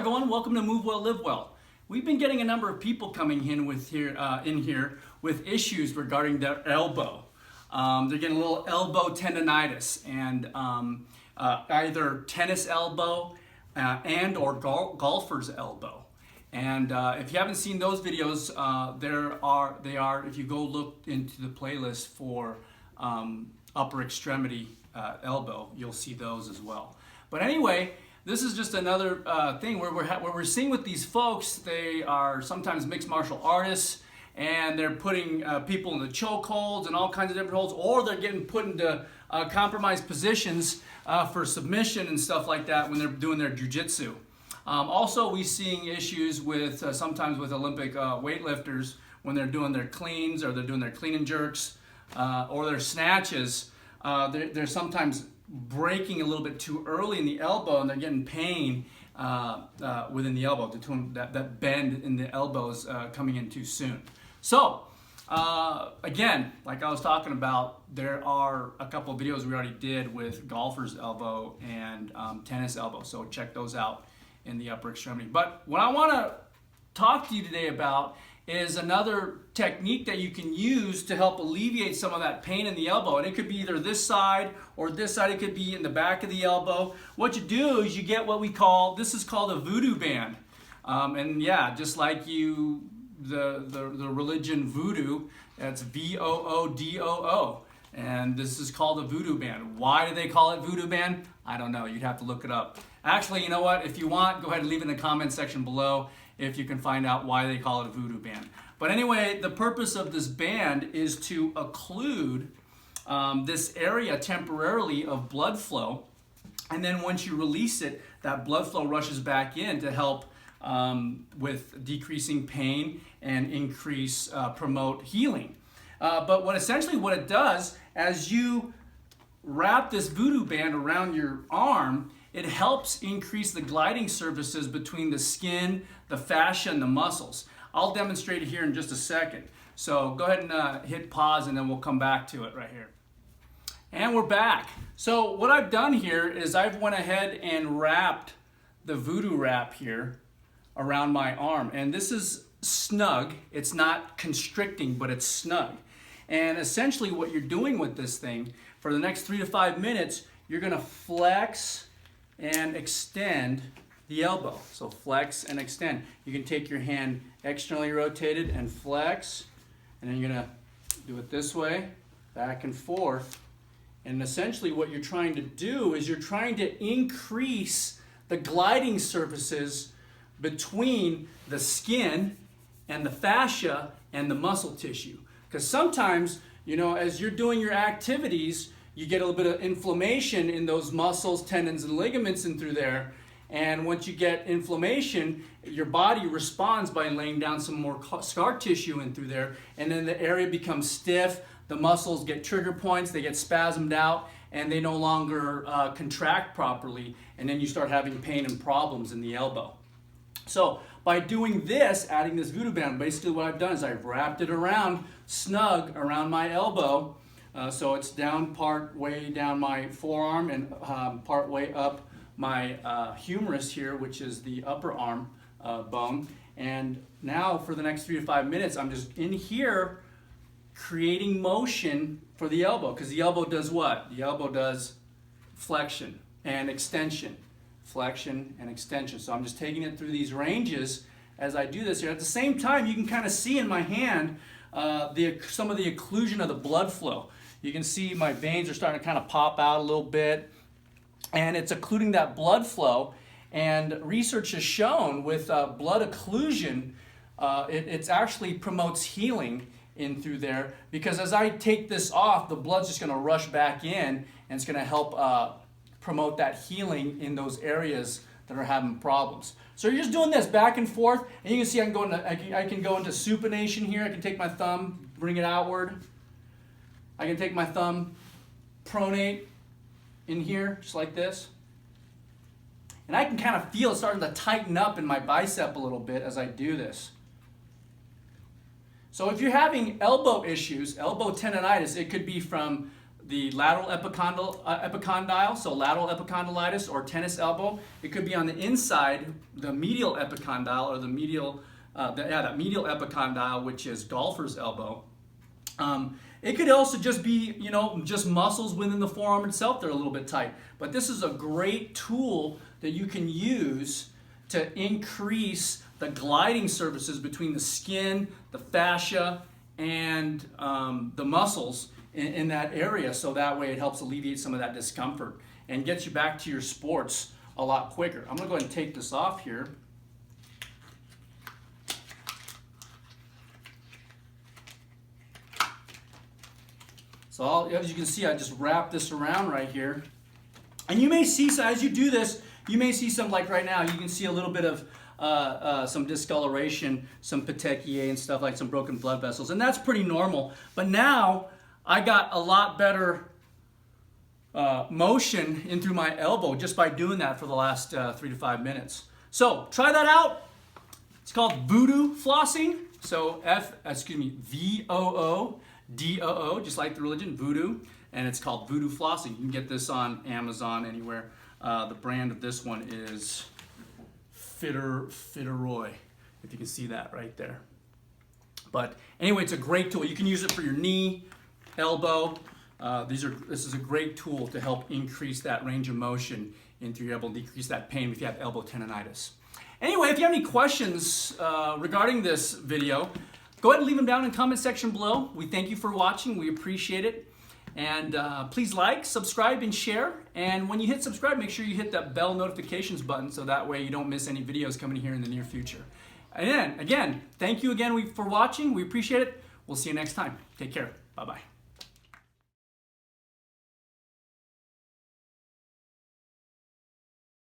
everyone, welcome to Move Well, Live Well. We've been getting a number of people coming in here with issues regarding their elbow. They're getting a little elbow tendonitis and either tennis elbow and or golfer's elbow. And if you haven't seen those videos, they are, if you go look into the playlist for upper extremity elbow, you'll see those as well. But anyway, this is just another thing where we're seeing with these folks. They are sometimes mixed martial artists, and they're putting people in the choke holds and all kinds of different holds, or they're getting put into compromised positions for submission and stuff like that when they're doing their jiu-jitsu. Also, we're seeing issues with sometimes with Olympic weightlifters when they're doing their cleans, or they're doing their clean and jerks, or their snatches. They're sometimes breaking a little bit too early in the elbow, and they're getting pain within the elbow, that bend in the elbows coming in too soon. So again, like I was talking about, there are a couple of videos we already did with golfer's elbow and tennis elbow, so check those out in the upper extremity. But what I want to talk to you today about is another technique that you can use to help alleviate some of that pain in the elbow. And it could be either this side or this side. It could be in the back of the elbow. What you do is you get what we call, this is called a voodoo band. And yeah, just like the religion voodoo, that's V-O-O-D-O-O. And this is called a voodoo band. Why do they call it voodoo band? I don't know. You'd have to look it up. Actually, you know what? If you want, go ahead and leave it in the comment section below if you can find out why they call it a voodoo band. But anyway, the purpose of this band is to occlude this area temporarily of blood flow. And then once you release it, that blood flow rushes back in to help with decreasing pain and promote healing. But what it does, as you wrap this voodoo band around your arm, it helps increase the gliding surfaces between the skin, the fascia, and the muscles. I'll demonstrate it here in just a second. So go ahead and hit pause, and then we'll come back to it right here. And we're back. So what I've done here is I've went ahead and wrapped the voodoo wrap here around my arm. And this is snug. It's not constricting, but it's snug. And essentially what you're doing with this thing, for the next 3 to 5 minutes, you're gonna flex and extend the elbow. So flex and extend. You can take your hand externally rotated and flex, and then you're gonna do it this way, back and forth. And essentially what you're trying to do is you're trying to increase the gliding surfaces between the skin and the fascia and the muscle tissue. Because sometimes, you know, as you're doing your activities, you get a little bit of inflammation in those muscles, tendons, and ligaments in through there. And once you get inflammation, your body responds by laying down some more scar tissue in through there. And then the area becomes stiff, the muscles get trigger points, they get spasmed out, and they no longer contract properly. And then you start having pain and problems in the elbow. So by doing this, adding this voodoo band, basically what I've done is I've wrapped it around, snug around my elbow. So it's down part way down my forearm and part way up my humerus here, which is the upper arm bone. And now for the next 3 to 5 minutes, I'm just in here creating motion for the elbow. Because the elbow does what? The elbow does flexion and extension. Flexion and extension. So I'm just taking it through these ranges as I do this here. At the same time, you can kind of see in my hand some of the occlusion of the blood flow. You can see my veins are starting to kind of pop out a little bit, and it's occluding that blood flow. And research has shown with blood occlusion, it actually promotes healing in through there, because as I take this off, the blood's just going to rush back in, and it's going to help promote that healing in those areas that are having problems. So you're just doing this back and forth, and you can see I can go into supination here. I can take my thumb, bring it outward. I can take my thumb, pronate in here, just like this. And I can kind of feel it starting to tighten up in my bicep a little bit as I do this. So if you're having elbow issues, elbow tendonitis, it could be from the lateral epicondyle, so lateral epicondylitis or tennis elbow. It could be on the inside, the medial epicondyle, or the medial, that medial epicondyle, which is golfer's elbow. It could also just be, just muscles within the forearm itself that are a little bit tight. But this is a great tool that you can use to increase the gliding surfaces between the skin, the fascia, and the muscles in that area, so that way it helps alleviate some of that discomfort and gets you back to your sports a lot quicker. I'm going to go ahead and take this off here. So as you can see, I just wrap this around right here. And you may see, so as you do this, you may see some, like right now, you can see a little bit of some discoloration, some petechiae and stuff, like some broken blood vessels. And that's pretty normal. But now I got a lot better motion in through my elbow just by doing that for the last 3 to 5 minutes. So try that out. It's called voodoo flossing. So V-O-O-D-O-O, just like the religion, voodoo. And it's called voodoo flossing. You can get this on Amazon, anywhere. The brand of this one is Fitteroy, if you can see that right there. But anyway, it's a great tool. You can use it for your knee, elbow. This is a great tool to help increase that range of motion and you're able to decrease that pain if you have elbow tendonitis. Anyway, if you have any questions regarding this video, go ahead and leave them down in the comment section below. We thank you for watching. We appreciate it. And please like, subscribe, and share. And when you hit subscribe, make sure you hit that bell notifications button so that way you don't miss any videos coming here in the near future. And again, thank you again for watching. We appreciate it. We'll see you next time. Take care. Bye-bye.